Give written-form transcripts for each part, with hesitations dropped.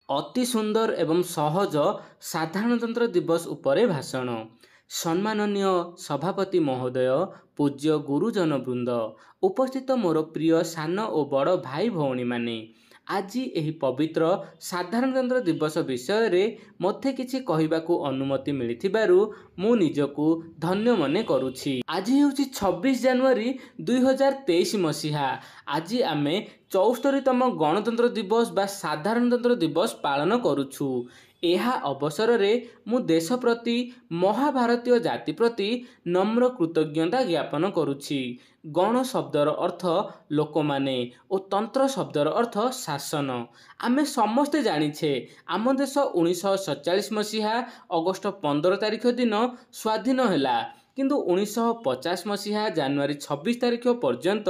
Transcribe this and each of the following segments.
अति सुंदर एवं सहज साधारणतंत्र दिवस उपरे भाषण। सम्माननीय सभापति महोदय, पूज्य गुरुजन वृंद, उपस्थित मोर प्रिय सान और बड़ भाई भौणी माने, आज यही पवित्र साधारणतंत्र दिवस विषय रे मते किछि कहिबाकू अनुमति मिलिथिबारु मु निजकू धन्य मने करुछि। आज हेउछि 26 जनवरी 2023 मसीहा। आज आमे 74तम गणतंत्र दिवस बा साधारणतंत्र दिवस पालन करुछु। एहा अवसर रे मु देश प्रति, महाभारतीय जाति प्रति नम्र कृतज्ञता ज्ञापन करुछि। गण शब्दर अर्थ लोक माने और तंत्र शब्दर अर्थ शासन। आमे समस्ते जानिछे आम देश 1947 मसीहा अगस्ट 15 तारिख दिन स्वाधीन हैला, किंतु 1950 मसीहा जनवरी 26 तारिख पर्यंत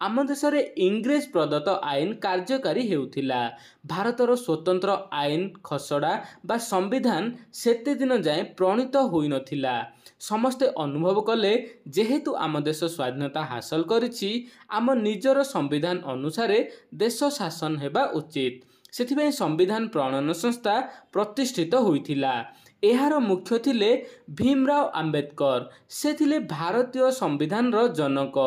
आम देश रे इंग्रेज प्रदत्त आईन कार्यकारी हेउथिला। भारतर स्वतंत्र आईन खसड़ा बा संविधान सेते दिन जाए प्रणीत होई नथिला। समस्ते अनुभव कले जेहेतु आम देश स्वाधीनता हासिल करिछि, आम निजर संविधान अनुसार देश शासन हेबा उचित। सेथिबे संविधान प्रणयन संस्था प्रतिष्ठित होइथिला। एहार मुख्य थिले भीमराव आंबेडकर। से थिले भारतीय संविधान रो जनक।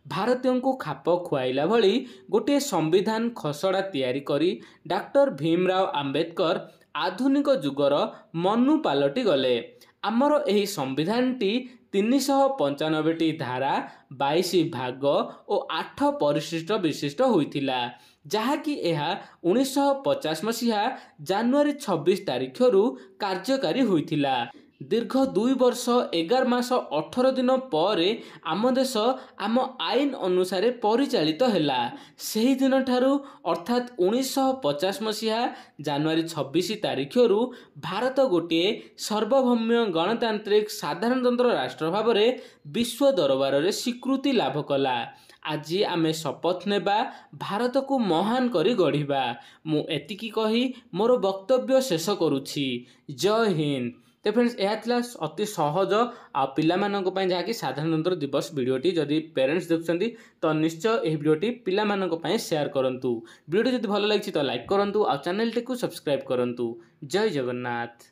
भारतीयों को खाप खुआइला भली गोटे संविधान खसड़ा तैयारी करी डॉक्टर भीमराव आंबेडकर आधुनिक जुगर मनु पालटी गले। आमर एही संविधान टी 395 धारा, 22 भाग और 8 परिशिष्ट विशिष्ट होइथिला, जहाँकि यह 1950 मसीहा जनवरी 26 तारिख रु कार्यकारी होइथिला। दीर्घ 2 वर्ष 11 मास 18 दिन पर आम देश आम आईन अनुसार परिचालित हैला। सही दिन ठारू अर्थात 1950 मसीहा जनवरी 26 तारिख रु भारत गोटे सार्वभौम्य गणतांत्रिक साधारणतंत्र राष्ट्र भाव में विश्व दरबार में स्वीकृति लाभ कला। आज आमे शपथ नेबा भारत को महान करी गढ़िबा। मु एतिकी कही मोर वक्तव्य शेष करुछि। जय हिंद। तो फ्रेंड्स, यह थिला अति सहज आ पिला मानक पय जहाँकि साधारणतंत्र दिवस वीडियोटी जदि पेरेंट्स देखुछंती तो निश्चय यह वीडियोटी पिला मानक पय शेयर करंतु। वीडियो जदि भल लागिछि तो लाइक करंतु आ चैनल टी को सब्सक्राइब करंतु। जय जगन्नाथ।